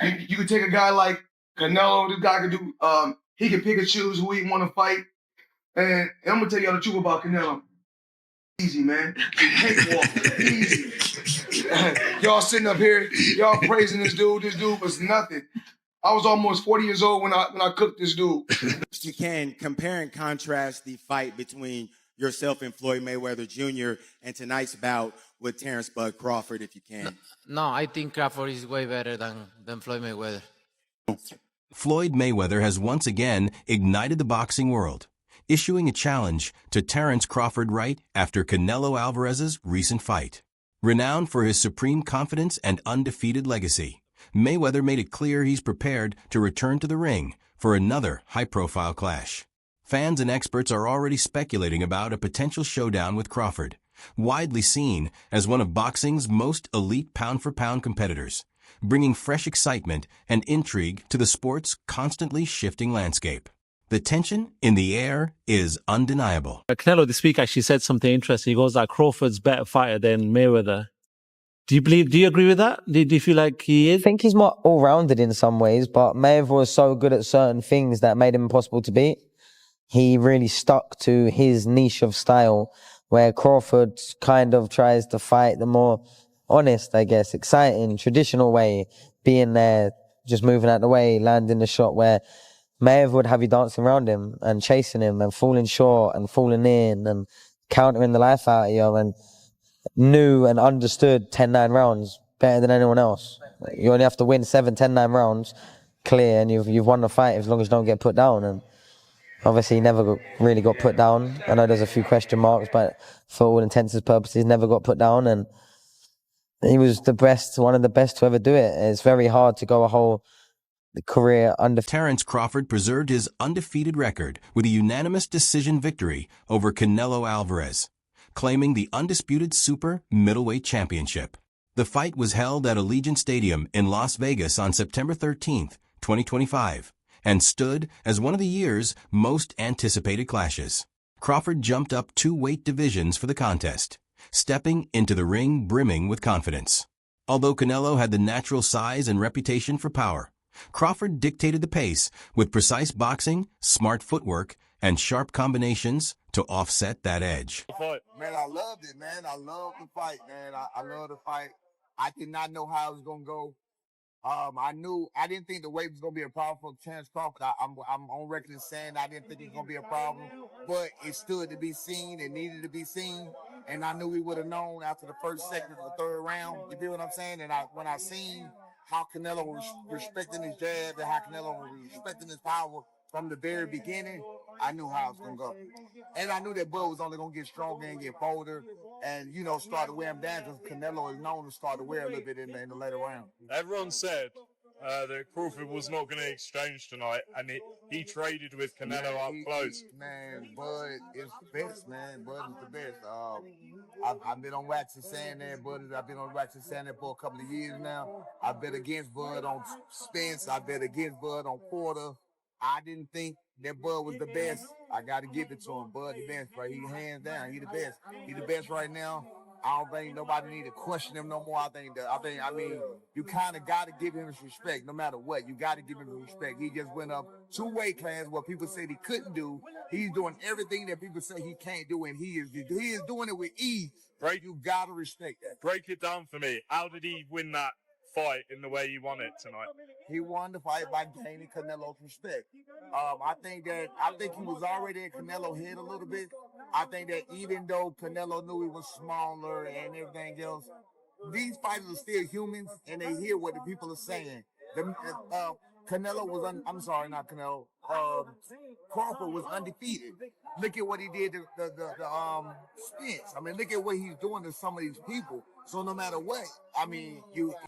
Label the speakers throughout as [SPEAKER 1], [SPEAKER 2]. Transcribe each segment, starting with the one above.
[SPEAKER 1] You could take a guy like Canelo. This guy could do. He can pick and choose who he want to fight. And I'm gonna tell y'all the truth about Canelo. Easy, man. Cakewalk. Easy. Y'all sitting up here, y'all praising this dude. This dude was nothing. I was almost 40 years old when I cooked this dude.
[SPEAKER 2] You can compare and contrast the fight between yourself and Floyd Mayweather Jr. and tonight's bout with Terence Bud Crawford, if you can.
[SPEAKER 3] No, I think Crawford is way better than Floyd Mayweather.
[SPEAKER 4] Floyd Mayweather has once again ignited the boxing world, issuing a challenge to Terence Crawford right after Canelo Alvarez's recent fight. Renowned for his supreme confidence and undefeated legacy, Mayweather made it clear he's prepared to return to the ring for another high-profile clash. Fans and experts are already speculating about a potential showdown with Crawford, widely seen as one of boxing's most elite pound-for-pound competitors, bringing fresh excitement and intrigue to the sport's constantly shifting landscape. The tension in the air is undeniable.
[SPEAKER 5] Canelo this week actually said something interesting. He goes that Crawford's better fighter than Mayweather. Do you agree with that? Do you feel like he is?
[SPEAKER 6] I think he's more all-rounded in some ways, but Mayweather was so good at certain things that made him impossible to beat. He really stuck to his niche of style, where Crawford kind of tries to fight the more honest, I guess, exciting, traditional way, being there, just moving out the way, landing the shot, where Mayweather would have you dancing around him and chasing him and falling short and falling in and countering the life out of you, and knew and understood 10-9 rounds better than anyone else. You only have to win 7, 10-9 rounds clear, and you've won the fight as long as you don't get put down. And obviously he never really got put down. I know there's a few question marks, but for all intents and purposes, never got put down, and he was the best, one of the best to ever do it. It's very hard to go a whole career under.
[SPEAKER 4] Terence Crawford preserved his undefeated record with a unanimous decision victory over Canelo Alvarez, claiming the undisputed super middleweight championship. The fight was held at Allegiant Stadium in Las Vegas on September 13, 2025, and stood as one of the year's most anticipated clashes. Crawford jumped up 2 weight divisions for the contest, stepping into the ring brimming with confidence. Although Canelo had the natural size and reputation for power, Crawford dictated the pace with precise boxing, smart footwork, and sharp combinations to offset that edge.
[SPEAKER 7] Man, I loved it, man. I loved the fight, man. I love the fight. I did not know how it was going to go. I didn't think the weight was going to be a problem for Terence Crawford. I'm on record as saying I didn't think it was going to be a problem, but it stood to be seen. It needed to be seen, and I knew we would have known after the first, second, or third round. You feel what I'm saying? And when I seen how Canelo was respecting his jab and how Canelo was respecting his power from the very beginning, I knew how it was going to go. And I knew that Bud was only going to get stronger and get bolder and, start to wear him down, because Canelo is known to start to wear a little bit in the later round.
[SPEAKER 8] Everyone said that Crawford was not going to exchange tonight, and he traded with Canelo up close.
[SPEAKER 7] Man, Bud is the best, man. Bud is the best. I've been on wax and saying that, Bud. I've been on wax and saying that for a couple of years now. I bet against Bud on Spence. I bet against Bud on Porter. I didn't think that Bud was the best. I got to give it to him. Bud the best, right? He hands down. He the best. He the best right now. I don't think nobody need to question him no more. I mean, you kind of got to give him his respect no matter what. You got to give him his respect. He just went up 2 weight classes what people said he couldn't do. He's doing everything that people say he can't do, and he is doing it with ease. Right? You got to respect that.
[SPEAKER 8] Break it down for me. How did he win that fight in the way he won it tonight?
[SPEAKER 7] He won the fight by gaining Canelo's respect. I think he was already in Canelo's head a little bit. I think that even though Canelo knew he was smaller and everything else, these fighters are still humans, and they hear what the people are saying. Canelo was not Canelo. Crawford was undefeated. Look at what he did to the Spence. I mean, look at what he's doing to some of these people. So no matter what,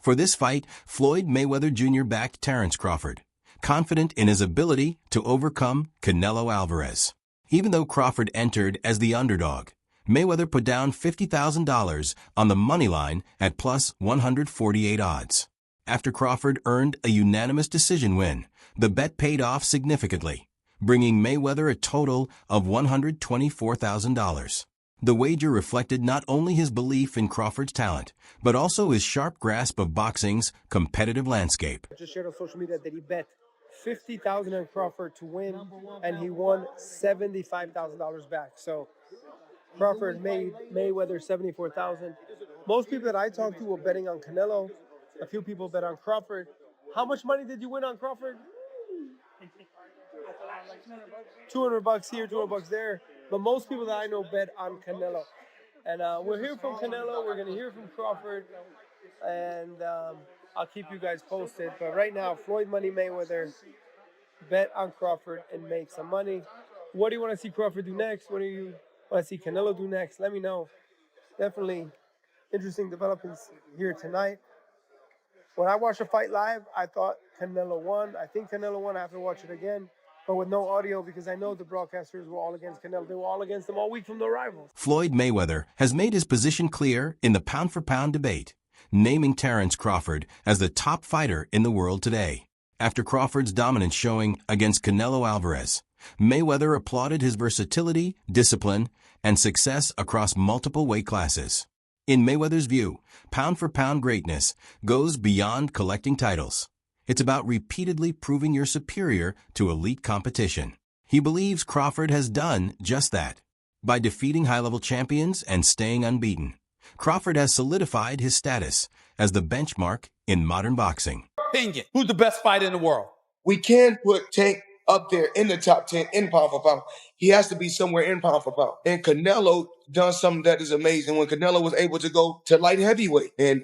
[SPEAKER 4] For this fight, Floyd Mayweather Jr. backed Terence Crawford, confident in his ability to overcome Canelo Alvarez. Even though Crawford entered as the underdog, Mayweather put down $50,000 on the money line at plus 148 odds. After Crawford earned a unanimous decision win, the bet paid off significantly, bringing Mayweather a total of $124,000. The wager reflected not only his belief in Crawford's talent, but also his sharp grasp of boxing's competitive landscape.
[SPEAKER 9] Just shared on social media that he bet $50,000 on Crawford to win, and he won $75,000 back. So Crawford made Mayweather $74,000. Most people that I talked to were betting on Canelo. A few people bet on Crawford. How much money did you win on Crawford? $200 here, $200 there. But most people that I know bet on Canelo. And we'll hear from Canelo. We're going to hear from Crawford. And I'll keep you guys posted. But right now, Floyd Money Mayweather, bet on Crawford and make some money. What do you want to see Crawford do next? What do you want to see Canelo do next? Let me know. Definitely interesting developments here tonight. When I watched the fight live, I thought Canelo won. I think Canelo won. I have to watch it again, but with no audio because I know the broadcasters were all against Canelo. They were all against him all week from the rivals.
[SPEAKER 4] Floyd Mayweather has made his position clear in the pound-for-pound debate, naming Terence Crawford as the top fighter in the world today. After Crawford's dominance showing against Canelo Alvarez, Mayweather applauded his versatility, discipline, and success across multiple weight classes. In Mayweather's view, pound-for-pound greatness goes beyond collecting titles. It's about repeatedly proving you're superior to elite competition. He believes Crawford has done just that. By defeating high-level champions and staying unbeaten, Crawford has solidified his status as the benchmark in modern boxing.
[SPEAKER 10] Opinion. Who's the best fighter in the world?
[SPEAKER 1] We can put Tank up there in the top 10 in pound for pound. He has to be somewhere in pound for pound. And Canelo done something that is amazing when Canelo was able to go to light heavyweight and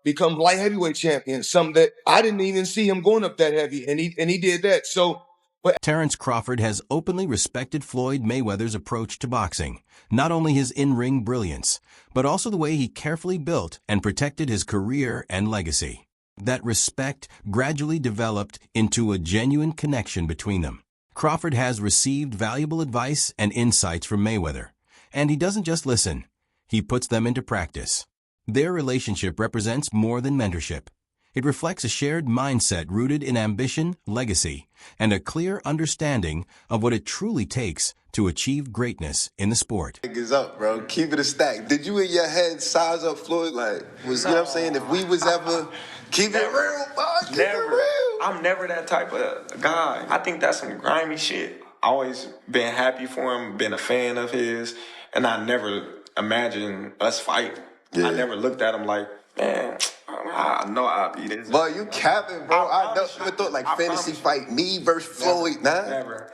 [SPEAKER 1] become light heavyweight champion, something that I didn't even see him going up that heavy, and he did that. So, but
[SPEAKER 4] Terence Crawford has openly respected Floyd Mayweather's approach to boxing, not only his in-ring brilliance, but also the way he carefully built and protected his career and legacy. That respect gradually developed into a genuine connection between them. Crawford has received valuable advice and insights from Mayweather, and he doesn't just listen, he puts them into practice. Their relationship represents more than mentorship. It reflects a shared mindset rooted in ambition, legacy, and a clear understanding of what it truly takes to achieve greatness in the sport.
[SPEAKER 11] Niggas up, bro. Keep it a stack. Did you in your head size up Floyd? Like, you know what I'm saying? If we was ever keep it real, boss, keep it real.
[SPEAKER 12] I'm never that type of guy. I think that's some grimy shit. Always been happy for him, been a fan of his, and I never imagined us fighting.
[SPEAKER 11] Yeah.
[SPEAKER 12] I never looked at him like, man, I know I'll be this.
[SPEAKER 11] But you capping, bro. I never thought like fantasy fight me versus Floyd.
[SPEAKER 12] Never.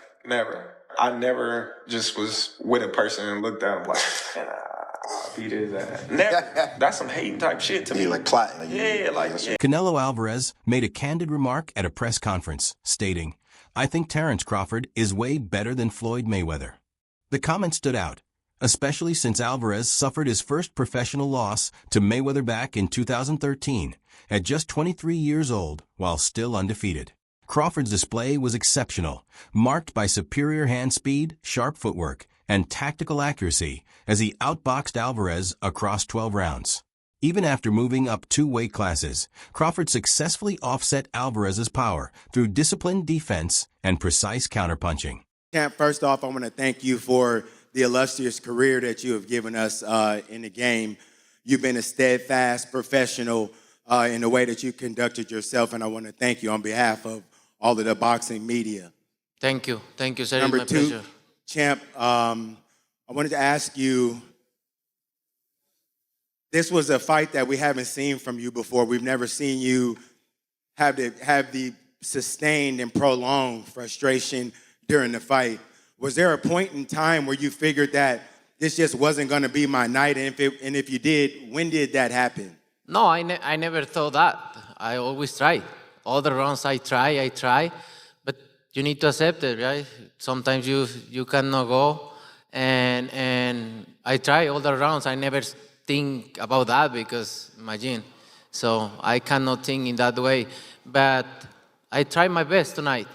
[SPEAKER 12] I never just was with a person and looked at him like, man, I'll beat his ass. Never. That's some hating type shit to me.
[SPEAKER 11] Like plotting.
[SPEAKER 4] Canelo Alvarez made a candid remark at a press conference, stating, "I think Terence Crawford is way better than Floyd Mayweather." The comment stood out, especially since Alvarez suffered his first professional loss to Mayweather back in 2013 at just 23 years old while still undefeated. Crawford's display was exceptional, marked by superior hand speed, sharp footwork, and tactical accuracy as he outboxed Alvarez across 12 rounds. Even after moving up 2 weight classes, Crawford successfully offset Alvarez's power through disciplined defense and precise counterpunching.
[SPEAKER 2] Champ, first off, I want to thank you for the illustrious career that you have given us in the game. You've been a steadfast professional in the way that you conducted yourself, and I want to thank you on behalf of all of the boxing media.
[SPEAKER 3] Thank you, sir.
[SPEAKER 2] Number
[SPEAKER 3] it's my
[SPEAKER 2] 2,
[SPEAKER 3] pleasure.
[SPEAKER 2] Champ, I wanted to ask you, this was a fight that we haven't seen from you before. We've never seen you have the sustained and prolonged frustration during the fight. Was there a point in time where you figured that this just wasn't going to be my night? And if you did, when did that happen?
[SPEAKER 3] No, I never thought that. I always try. All the rounds I try, but you need to accept it, right? Sometimes you cannot go, and I try all the rounds. I never think about that because, imagine, so I cannot think in that way. But I try my best tonight.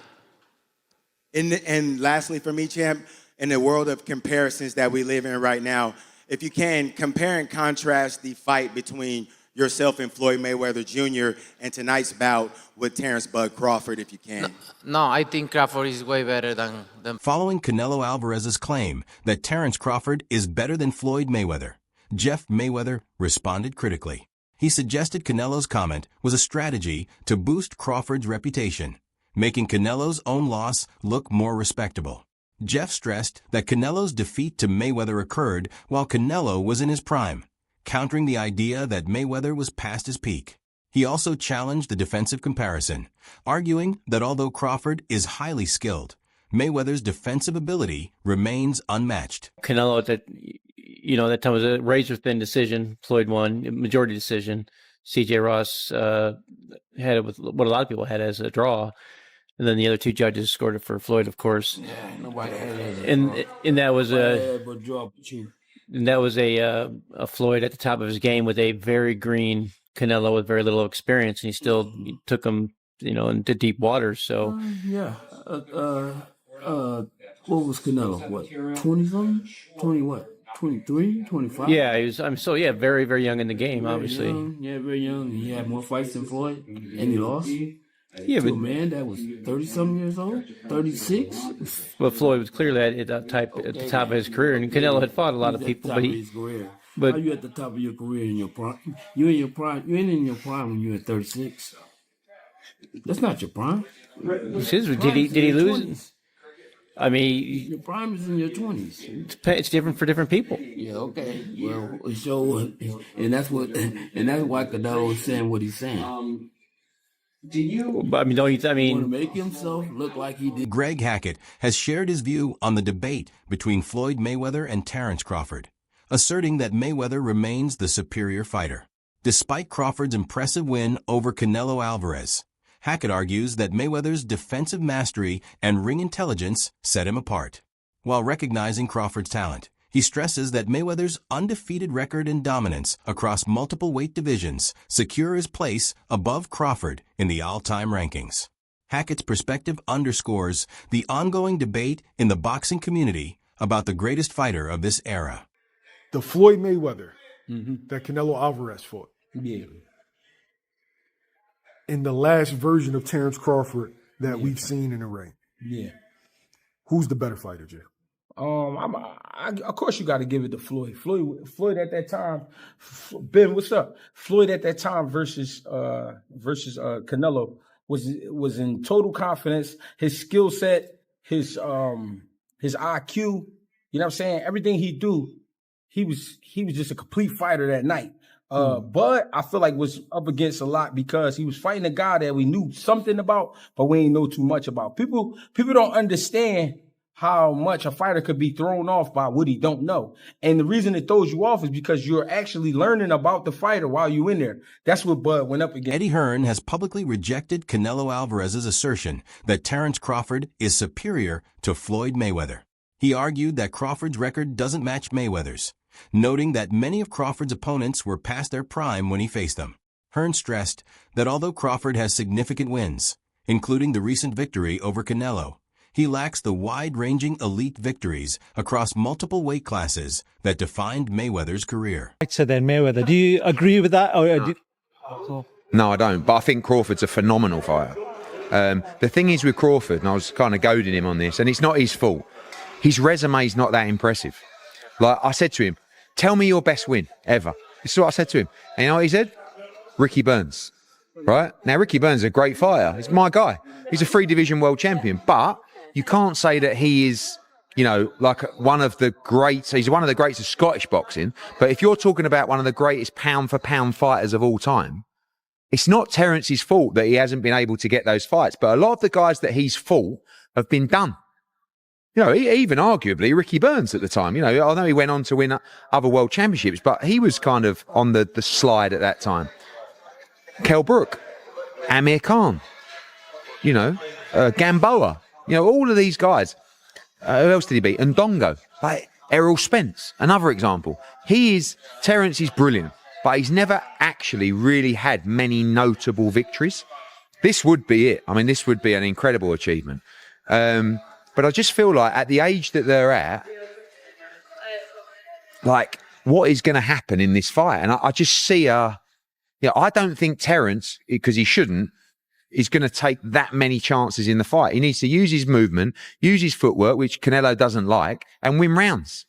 [SPEAKER 2] And lastly, for me, Champ, in the world of comparisons that we live in right now, if you can, compare and contrast the fight between yourself and Floyd Mayweather Jr. in tonight's bout with Terence Bud Crawford, if you can.
[SPEAKER 3] No, I think Crawford is way better than
[SPEAKER 4] Following Canelo Alvarez's claim that Terence Crawford is better than Floyd Mayweather, Jeff Mayweather responded critically. He suggested Canelo's comment was a strategy to boost Crawford's reputation, making Canelo's own loss look more respectable. Jeff stressed that Canelo's defeat to Mayweather occurred while Canelo was in his prime, countering the idea that Mayweather was past his peak. He also challenged the defensive comparison, arguing that although Crawford is highly skilled, Mayweather's defensive ability remains unmatched.
[SPEAKER 13] Canelo, that time was a razor-thin decision. Floyd won, majority decision. C.J. Ross had it with what a lot of people had as a draw. And then the other two judges scored it for Floyd, of course.
[SPEAKER 14] Yeah, nobody had it.
[SPEAKER 13] And that was a Floyd at the top of his game with a very green Canelo with very little experience, and he still took him, into deep waters. So
[SPEAKER 14] what was Canelo? What, 20-something? 20 what? 23, 25?
[SPEAKER 13] Yeah, he was. Very, very young in the game, obviously.
[SPEAKER 14] Very young. He had more fights than Floyd, and he lost.
[SPEAKER 13] Yeah,
[SPEAKER 14] to a man that was 30-something years old, 36.
[SPEAKER 13] But Floyd was clearly at the top of his career, and Canelo had fought a lot of people.
[SPEAKER 14] But how you at the top of your career in your prime? You in your prime? You ain't in your prime when you're at 36. That's not your prime.
[SPEAKER 13] Did he lose?
[SPEAKER 14] 20s.
[SPEAKER 13] I mean,
[SPEAKER 14] your prime is in your 20s.
[SPEAKER 13] It's different for different people.
[SPEAKER 14] Yeah, okay. Well, and that's why Canelo is saying what he's saying.
[SPEAKER 13] Want to
[SPEAKER 14] make himself look like he did?
[SPEAKER 4] Greg Hackett has shared his view on the debate between Floyd Mayweather and Terence Crawford, asserting that Mayweather remains the superior fighter. Despite Crawford's impressive win over Canelo Alvarez, Hackett argues that Mayweather's defensive mastery and ring intelligence set him apart. While recognizing Crawford's talent, he stresses that Mayweather's undefeated record and dominance across multiple weight divisions secure his place above Crawford in the all-time rankings. Hackett's perspective underscores the ongoing debate in the boxing community about the greatest fighter of this era.
[SPEAKER 15] The Floyd Mayweather that Canelo Alvarez fought.
[SPEAKER 14] Yeah.
[SPEAKER 15] In the last version of Terence Crawford that we've seen in the ring.
[SPEAKER 14] Yeah.
[SPEAKER 15] Who's the better fighter, Jay?
[SPEAKER 14] Of course you got to give it to Floyd. Floyd at that time, Ben, what's up? Floyd at that time versus Canelo was in total confidence. His skill set, his IQ, you know what I'm saying? Everything he do, he was just a complete fighter that night. But I feel like was up against a lot because he was fighting a guy that we knew something about, but we ain't know too much about. People don't understand how much a fighter could be thrown off by what he don't know. And the reason it throws you off is because you're actually learning about the fighter while you're in there. That's what Bud went up against.
[SPEAKER 4] Eddie Hearn has publicly rejected Canelo Alvarez's assertion that Terence Crawford is superior to Floyd Mayweather. He argued that Crawford's record doesn't match Mayweather's, noting that many of Crawford's opponents were past their prime when he faced them. Hearn stressed that although Crawford has significant wins, including the recent victory over Canelo, he lacks the wide-ranging elite victories across multiple weight classes that defined Mayweather's career.
[SPEAKER 5] So then Mayweather, do you agree with that?
[SPEAKER 16] No, I don't. But I think Crawford's a phenomenal fighter. The thing is with Crawford, and I was kind of goading him on this, and it's not his fault, his resume's not that impressive. Like I said to him, tell me your best win ever. This is what I said to him. And you know what he said? Ricky Burns. Right? Now, Ricky Burns is a great fighter. He's my guy. He's a 3-division world champion. But you can't say that he is, like one of the greats. He's one of the greats of Scottish boxing. But if you're talking about one of the greatest pound-for-pound fighters of all time, it's not Terence's fault that he hasn't been able to get those fights. But a lot of the guys that he's fought have been done. Even arguably Ricky Burns at the time. I know he went on to win other world championships, but he was kind of on the slide at that time. Kell Brook, Amir Khan, Gamboa, all of these guys. Who else did he beat? Ndongo, like Errol Spence, another example. Terence is brilliant, but he's never actually really had many notable victories. This would be it. I mean, this would be an incredible achievement. But I just feel like at the age that they're at, like, what is going to happen in this fight? And I just see a Yeah, I don't think Terence, because he shouldn't, is going to take that many chances in the fight. He needs to use his movement, use his footwork, which Canelo doesn't like, and win rounds.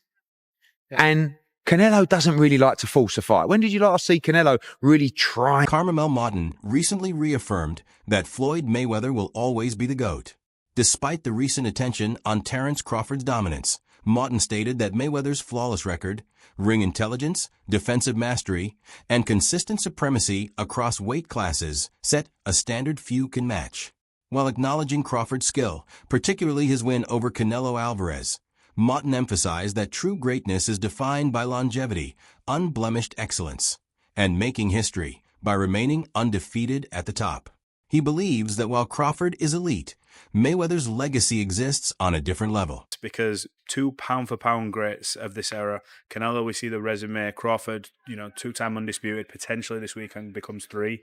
[SPEAKER 16] Yeah. And Canelo doesn't really like to force a fight. When did you last see Canelo really try?
[SPEAKER 4] Carmel Martin recently reaffirmed that Floyd Mayweather will always be the GOAT. Despite the recent attention on Terence Crawford's dominance, Martin stated that Mayweather's flawless record, ring intelligence, defensive mastery, and consistent supremacy across weight classes set a standard few can match. While acknowledging Crawford's skill, particularly his win over Canelo Alvarez, Martin emphasized that true greatness is defined by longevity, unblemished excellence, and making history by remaining undefeated at the top. He believes that while Crawford is elite, Mayweather's legacy exists on a different level.
[SPEAKER 17] Because two pound-for-pound greats of this era, Canelo, we see the resume, Crawford, two-time undisputed, potentially this weekend becomes 3.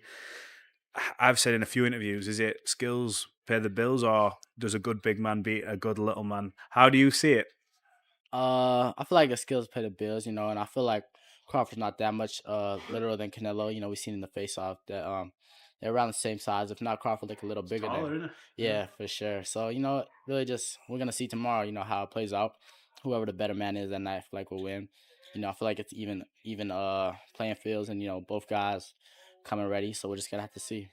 [SPEAKER 17] I've said in a few interviews, is it skills pay the bills, or does a good big man beat a good little man? How do you see it?
[SPEAKER 18] I feel like the skills pay the bills, and I feel like Crawford's not that much littler than Canelo. We've seen in the face-off that they're around the same size, if not Crawford, like a little bigger than. Yeah, for sure. So, really just we're gonna see tomorrow, how it plays out. Whoever the better man is that night, I feel like will win. I feel like it's even playing fields, and both guys coming ready. So we're just gonna have to see.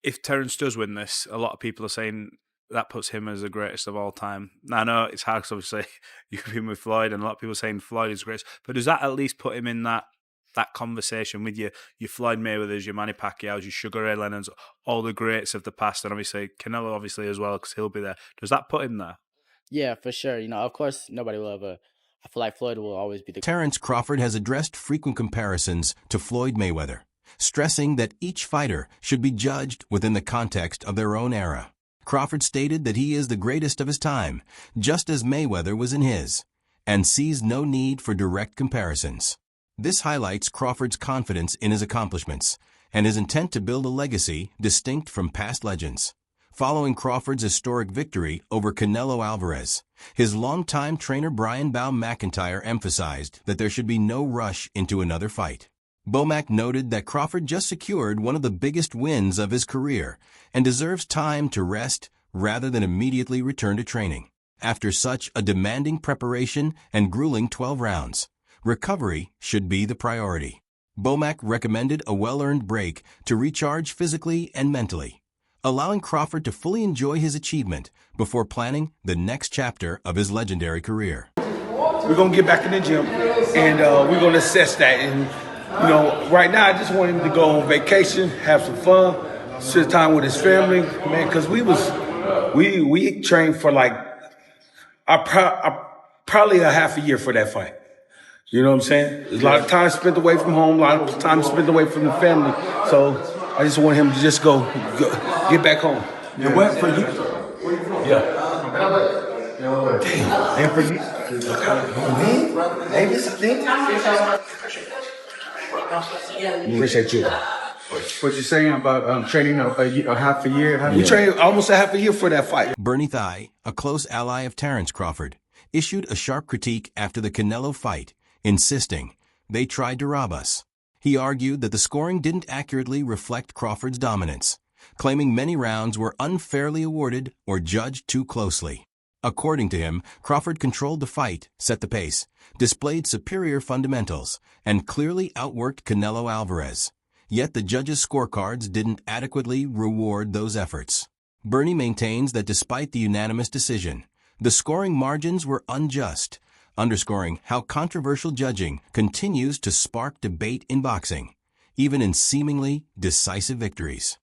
[SPEAKER 17] If Terence does win this, a lot of people are saying that puts him as the greatest of all time. Now, I know it's hard because obviously you've been with Floyd, and a lot of people are saying Floyd is greatest. But does that at least put him in that conversation with your Floyd Mayweathers, your Manny Pacquiao's, your Sugar Ray Leonard's, all the greats of the past, and obviously Canelo obviously as well, because he'll be there. Does that put him there?
[SPEAKER 18] Yeah, for sure. Of course, nobody will ever. I feel like Floyd will always be the.
[SPEAKER 4] Terence Crawford has addressed frequent comparisons to Floyd Mayweather, stressing that each fighter should be judged within the context of their own era. Crawford stated that he is the greatest of his time, just as Mayweather was in his, and sees no need for direct comparisons. This highlights Crawford's confidence in his accomplishments and his intent to build a legacy distinct from past legends. Following Crawford's historic victory over Canelo Alvarez, his longtime trainer Brian Bow McIntyre emphasized that there should be no rush into another fight. Bomac noted that Crawford just secured one of the biggest wins of his career and deserves time to rest rather than immediately return to training. After such a demanding preparation and grueling 12 rounds, recovery should be the priority. Bomac recommended a well-earned break to recharge physically and mentally, allowing Crawford to fully enjoy his achievement before planning the next chapter of his legendary career.
[SPEAKER 14] We're going to get back in the gym, and we're going to assess that. And right now, I just want him to go on vacation, have some fun, spend time with his family, man. Because we trained for like probably a half a year for that fight. You know what I'm saying? There's a lot of time spent away from home, a lot of time spent away from the family. So I just want him to just go get back home.
[SPEAKER 15] And what for you?
[SPEAKER 14] Yeah.
[SPEAKER 15] Damn. And for you? Hey,
[SPEAKER 14] Appreciate you.
[SPEAKER 15] What you saying about training a half a year?
[SPEAKER 14] We trained almost a half a year for that fight.
[SPEAKER 4] Bernie Thigh, a close ally of Terence Crawford, issued a sharp critique after the Canelo fight, insisting, "They tried to rob us." He argued that the scoring didn't accurately reflect Crawford's dominance, claiming many rounds were unfairly awarded or judged too closely. According to him, Crawford controlled the fight, set the pace, displayed superior fundamentals, and clearly outworked Canelo Alvarez. Yet the judges' scorecards didn't adequately reward those efforts. Bernie maintains that despite the unanimous decision, the scoring margins were unjust, underscoring how controversial judging continues to spark debate in boxing, even in seemingly decisive victories.